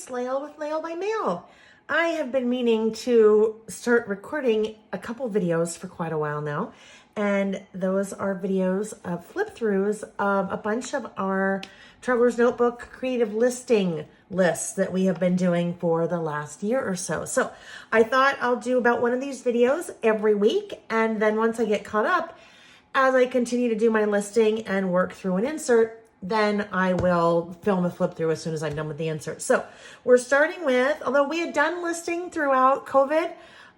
it's Layle with Layle by Mail. I have been meaning to start recording a couple videos for quite a while now, and those are videos of flip-throughs of a bunch of our Traveler's Notebook creative listing lists that we have been doing for the last year or so. So I thought I'll do about one of these videos every week, and then once I get caught up, as I continue to do my listing and work through an insert, then I will film a flip through as soon as I'm done with the insert. So we're starting with, although we had done listing throughout COVID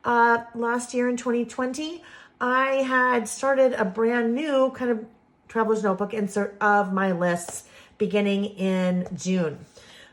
last year in 2020, I had started a brand new kind of Traveler's Notebook insert of my lists beginning in June.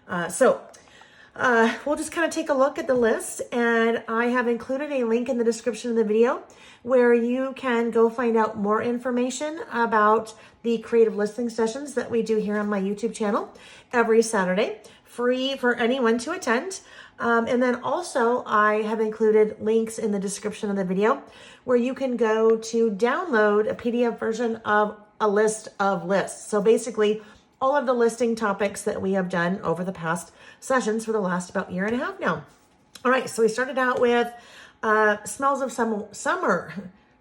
We'll just kind of take a look at the list, and I have included a link in the description of the video where you can go find out more information about the creative listing sessions that we do here on my YouTube channel every Saturday, free for anyone to attend. And then also I have included links in the description of the video where you can go to download a PDF version of a list of lists. So basically all of the listing topics that we have done over the past sessions for the last about year and a half now. All right, so we started out with smells of summer.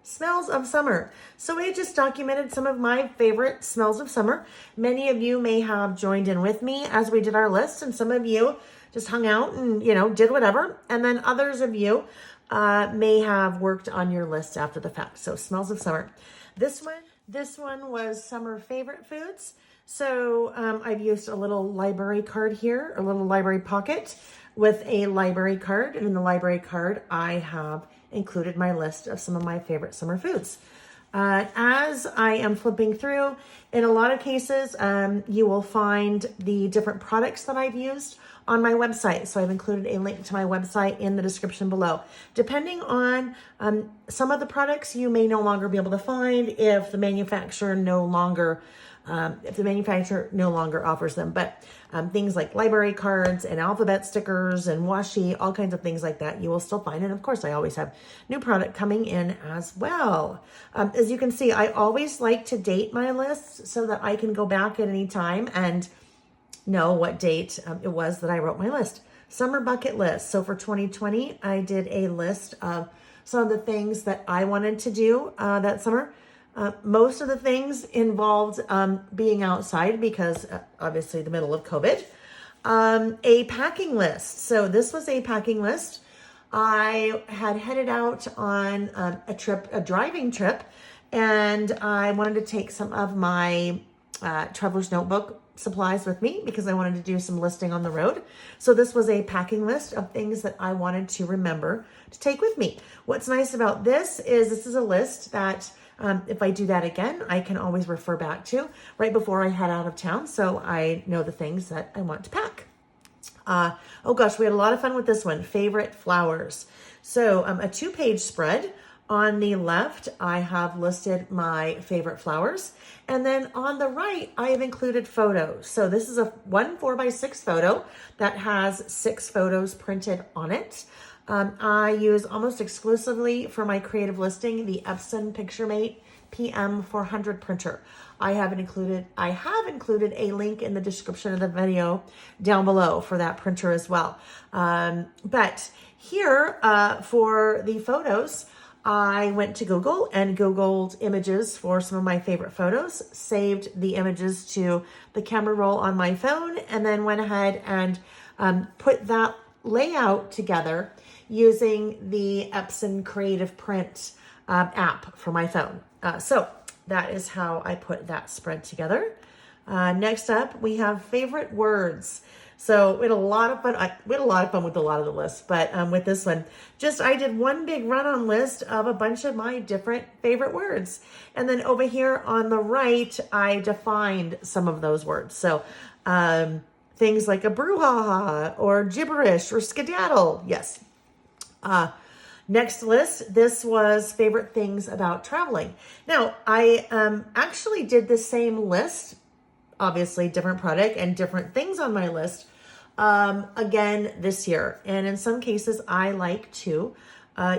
Smells of summer. So we just documented some of my favorite smells of summer. Many of you may have joined in with me as we did our list, and some of you just hung out and, did whatever. And then others of you may have worked on your list after the fact. So smells of summer. This one was summer favorite foods. So I've used a little library card here, a little library pocket with a library card. And in the library card, I have included my list of some of my favorite summer foods. As I am flipping through, in a lot of cases, you will find the different products that I've used on my website. So I've included a link to my website in the description below. Depending on some of the products you may no longer be able to find if the manufacturer no longer offers them. But things like library cards and alphabet stickers and washi, all kinds of things like that, you will still find. And of course, I always have new product coming in as well. As you can see, I always like to date my lists so that I can go back at any time and know what date it was that I wrote my list. Summer bucket list. So for 2020, I did a list of some of the things that I wanted to do that summer. Most of the things involved being outside because obviously the middle of COVID. A packing list. So this was a packing list. I had headed out on a driving trip, and I wanted to take some of my Traveler's Notebook supplies with me because I wanted to do some listing on the road. So this was a packing list of things that I wanted to remember to take with me. What's nice about this is a list that if I do that again, I can always refer back to right before I head out of town, so I know the things that I want to pack. Oh gosh, we had a lot of fun with this one. Favorite flowers. So a 2-page spread. On the left, I have listed my favorite flowers. And then on the right, I have included photos. So this is a 1 4x6 photo that has 6 photos printed on it. I use almost exclusively for my creative listing the Epson PictureMate PM400 printer. I have included a link in the description of the video down below for that printer as well. But here for the photos, I went to Google and Googled images for some of my favorite photos, saved the images to the camera roll on my phone, and then went ahead and put that layout together using the Epson Creative Print app for my phone. So that is how I put that spread together. Next up, we have favorite words. So we had a lot of fun. We had a lot of fun with a lot of the lists, but with this one, I did one big run-on list of a bunch of my different favorite words. And then over here on the right, I defined some of those words. So things like a brouhaha or gibberish or skedaddle. Yes. Next list, this was favorite things about traveling. Now, I actually did the same list, obviously different product and different things on my list again this year. And in some cases, I like to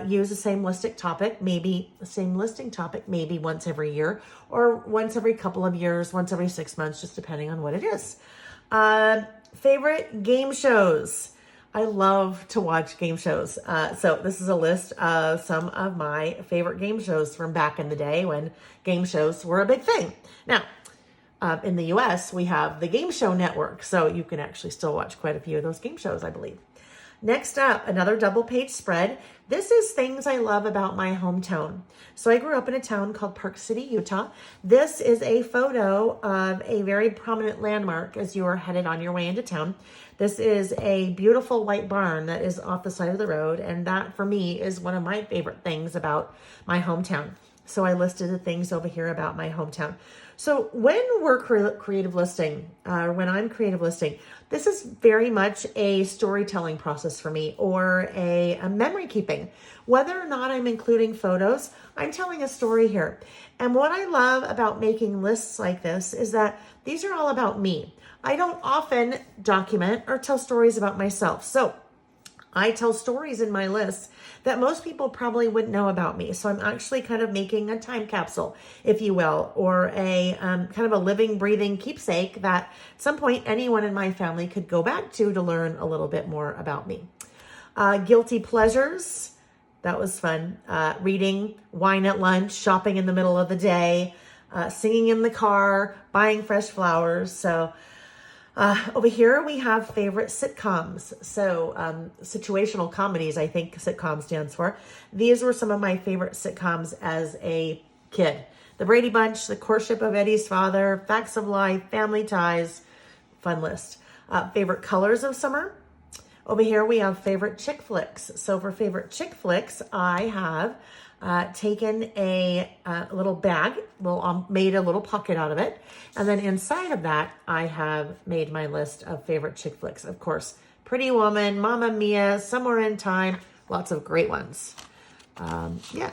use the same listing topic, maybe once every year or once every couple of years, once every 6 months, just depending on what it is. Favorite game shows. I love to watch game shows. So this is a list of some of my favorite game shows from back in the day when game shows were a big thing. Now, in the US, we have the Game Show Network, so you can actually still watch quite a few of those game shows, I believe. Next up, another double page spread. This is things I love about my hometown. So I grew up in a town called Park City, Utah. This is a photo of a very prominent landmark as you are headed on your way into town. This is a beautiful white barn that is off the side of the road. And that for me is one of my favorite things about my hometown. So I listed the things over here about my hometown. So when we're creative listing, when I'm creative listing, this is very much a storytelling process for me, or a memory keeping. Whether or not I'm including photos, I'm telling a story here. And what I love about making lists like this is that these are all about me. I don't often document or tell stories about myself. So I tell stories in my lists that most people probably wouldn't know about me. So I'm actually kind of making a time capsule, if you will, or a kind of a living, breathing keepsake that at some point anyone in my family could go back to learn a little bit more about me. Guilty pleasures. That was fun. Reading, wine at lunch, shopping in the middle of the day, singing in the car, buying fresh flowers. So over here we have favorite sitcoms. So situational comedies, I think sitcom stands for. These were some of my favorite sitcoms as a kid. The Brady Bunch, The Courtship of Eddie's Father, Facts of Life, Family Ties. Fun list. Favorite colors of summer. Over here we have favorite chick flicks. So for favorite chick flicks, I have taken a little bag, made a little pocket out of it. And then inside of that, I have made my list of favorite chick flicks. Of course, Pretty Woman, Mamma Mia, Somewhere in Time, lots of great ones. Yeah.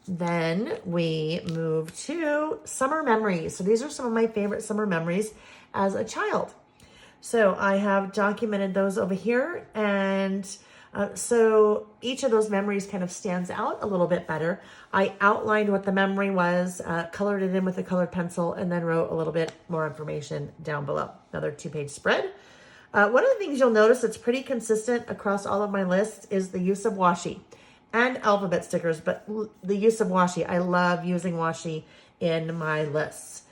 Then we move to summer memories. So these are some of my favorite summer memories as a child. So I have documented those over here, and so each of those memories kind of stands out a little bit better. I outlined what the memory was, colored it in with a colored pencil, and then wrote a little bit more information down below. Another 2-page spread. One of the things you'll notice that's pretty consistent across all of my lists is the use of washi and alphabet stickers, but the use of washi. I love using washi in my lists.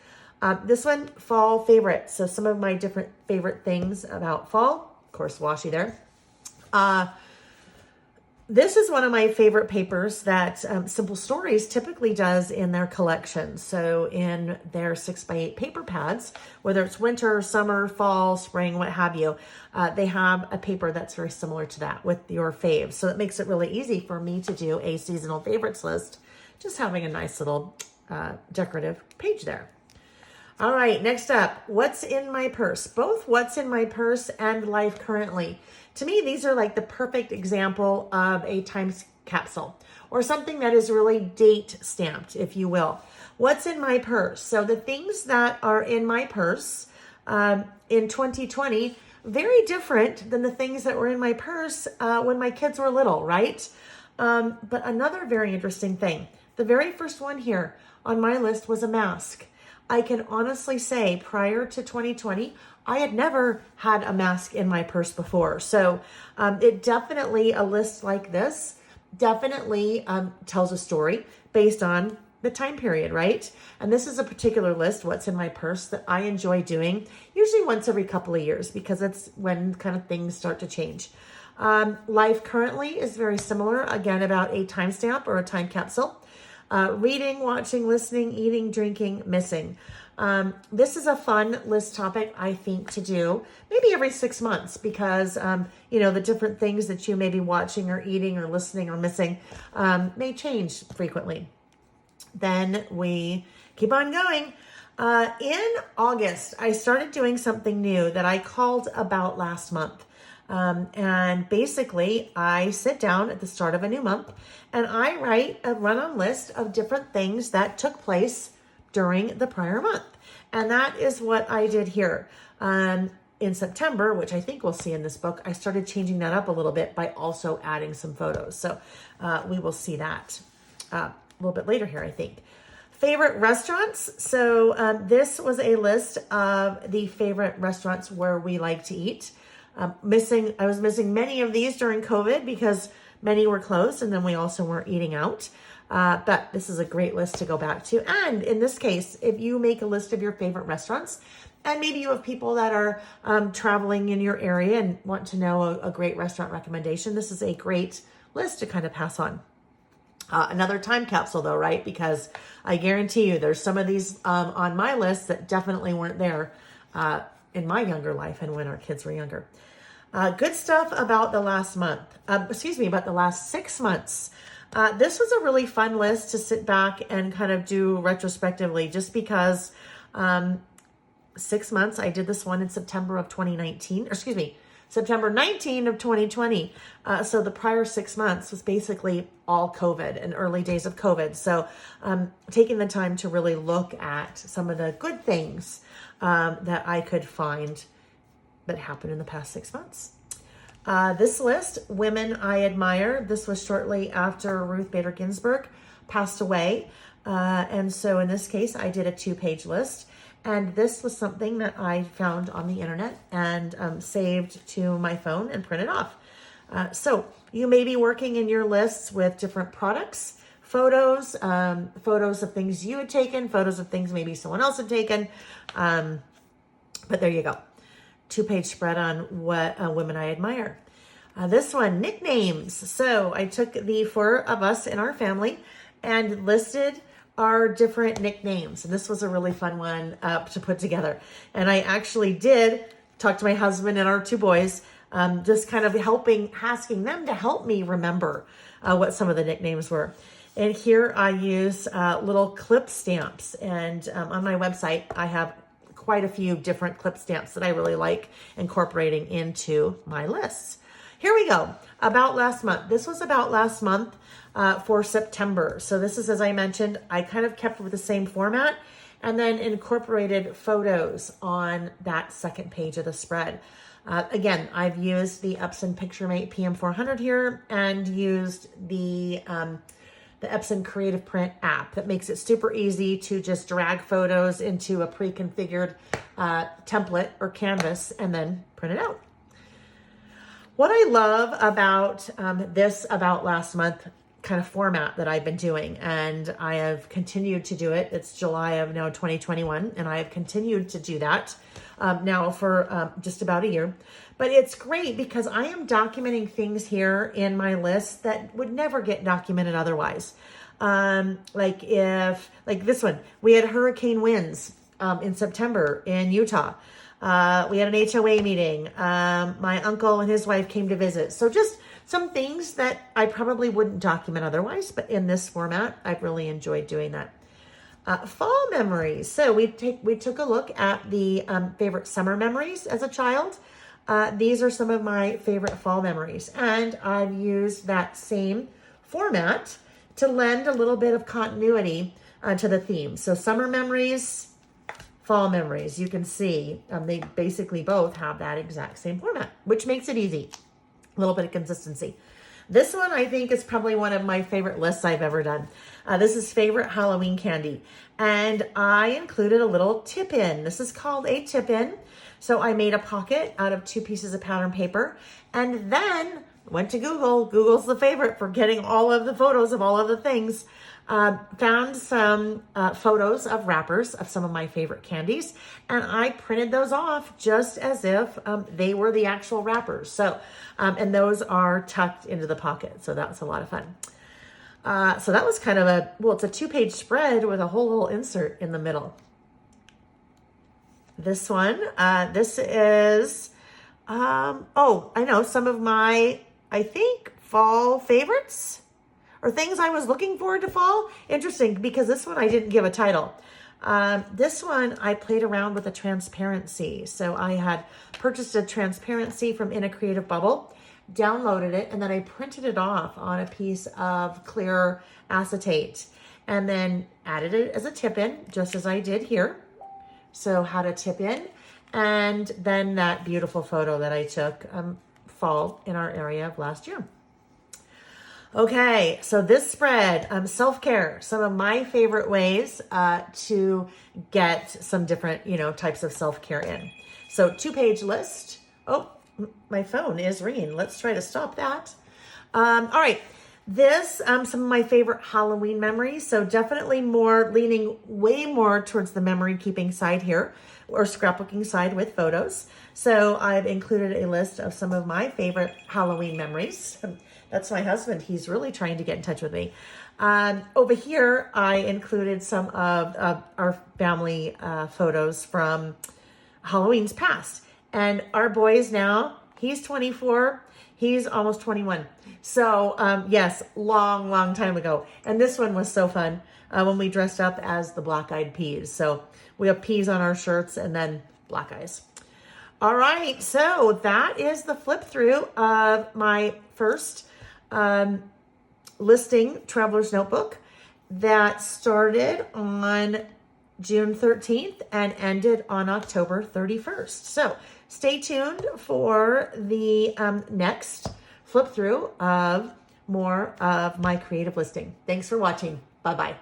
This one, fall favorite. So some of my different favorite things about fall, of course, washi there. This is one of my favorite papers that Simple Stories typically does in their collection. So in their 6x8 paper pads, whether it's winter, summer, fall, spring, what have you, they have a paper that's very similar to that with your faves. So it makes it really easy for me to do a seasonal favorites list, just having a nice little decorative page there. All right, next up, what's in my purse? Both what's in my purse and life currently. To me, these are like the perfect example of a time capsule or something that is really date stamped, if you will. What's in my purse? So the things that are in my purse in 2020, very different than the things that were in my purse when my kids were little, right? But another very interesting thing, the very first one here on my list was a mask. I can honestly say prior to 2020, I had never had a mask in my purse before. So it definitely, a list like this, definitely tells a story based on the time period, right? And this is a particular list, what's in my purse, that I enjoy doing, usually once every couple of years, because it's when kind of things start to change. Life currently is very similar, again, about a timestamp or a time capsule. Reading, watching, listening, eating, drinking, missing. This is a fun list topic, I think, to do maybe every 6 months because, the different things that you may be watching or eating or listening or missing may change frequently. Then we keep on going. In August, I started doing something new that I called About Last Month. And basically I sit down at the start of a new month and I write a run-on list of different things that took place during the prior month. And that is what I did here. In September, which I think we'll see in this book, I started changing that up a little bit by also adding some photos. So we will see that a little bit later here, I think. Favorite restaurants. So this was a list of the favorite restaurants where we like to eat. I was missing many of these during COVID because many were closed, and then we also weren't eating out. But this is a great list to go back to. And in this case, if you make a list of your favorite restaurants, and maybe you have people that are traveling in your area and want to know a great restaurant recommendation, this is a great list to kind of pass on. Another time capsule though, right? Because I guarantee you there's some of these on my list that definitely weren't there in my younger life and when our kids were younger. Good stuff about the last month. About the last 6 months. This was a really fun list to sit back and kind of do retrospectively, just because 6 months. I did this one in September of 2019, September 19 of 2020. So the prior 6 months was basically all COVID and early days of COVID. So taking the time to really look at some of the good things that I could find that happened in the past 6 months. This list, Women I Admire, this was shortly after Ruth Bader Ginsburg passed away. And so in this case, I did a 2-page list. And this was something that I found on the internet and saved to my phone and printed off. So you may be working in your lists with different products, photos of things you had taken, photos of things maybe someone else had taken. But there you go. 2-page spread on what women I admire. This one, nicknames. So I took the 4 of us in our family and listed our different nicknames. And this was a really fun one to put together. And I actually did talk to my husband and our 2 boys, just kind of asking them to help me remember what some of the nicknames were. And here I use little clip stamps. And on my website, I have quite a few different clip stamps that I really like incorporating into my lists. Here we go. About last month. This was about last month for September. So this is, as I mentioned, I kind of kept with the same format and then incorporated photos on that second page of the spread. Again, I've used the Epson PictureMate PM400 here and used the Epson Creative Print app that makes it super easy to just drag photos into a pre-configured template or canvas and then print it out. What I love about this about last month kind of format that I've been doing, and I have continued to do it. It's July of now 2021, and I have continued to do that now for just about a year. But it's great because I am documenting things here in my list that would never get documented otherwise. Like this one, we had hurricane winds in September in Utah. We had an HOA meeting. My uncle and his wife came to visit. So just some things that I probably wouldn't document otherwise, but in this format, I've really enjoyed doing that. Fall memories. So we took a look at the favorite summer memories as a child. These are some of my favorite fall memories, and I've used that same format to lend a little bit of continuity to the theme. So summer memories, fall memories, you can see they basically both have that exact same format, which makes it easy. A little bit of consistency. This one I think is probably one of my favorite lists I've ever done. This is favorite Halloween candy. And I included a little tip-in. This is called a tip-in. So I made a pocket out of 2 pieces of pattern paper and then went to Google. Google's the favorite for getting all of the photos of all of the things. Found some photos of wrappers of some of my favorite candies, and I printed those off just as if they were the actual wrappers. So, and those are tucked into the pocket. So that was a lot of fun. So that was kind of it's a 2-page spread with a whole little insert in the middle. This one, this is, I know some of my, I think, fall favorites or things I was looking forward to fall. Interesting, because this one I didn't give a title. This one I played around with a transparency. So I had purchased a transparency from In a Creative Bubble, downloaded it, and then I printed it off on a piece of clear acetate and then added it as a tip-in, just as I did here. So had a tip-in, and then that beautiful photo that I took fall in our area of last year. Okay, so this spread, self-care, some of my favorite ways to get some different, types of self-care in. So 2-page list. Oh, my phone is ringing. Let's try to stop that. All right, this, some of my favorite Halloween memories. So definitely leaning way more towards the memory keeping side here, or scrapbooking side with photos. So I've included a list of some of my favorite Halloween memories. That's my husband. He's really trying to get in touch with me. Over here, I included some of our family photos from Halloween's past. And our boys now, he's 24, he's almost 21. So yes, long time ago. And this one was so fun when we dressed up as the Black Eyed Peas. So we have peas on our shirts and then black eyes. All right, so that is the flip through of my first listing Traveler's Notebook that started on June 13th and ended on October 31st. So stay tuned for the next flip through of more of my creative listing. Thanks for watching. Bye-bye.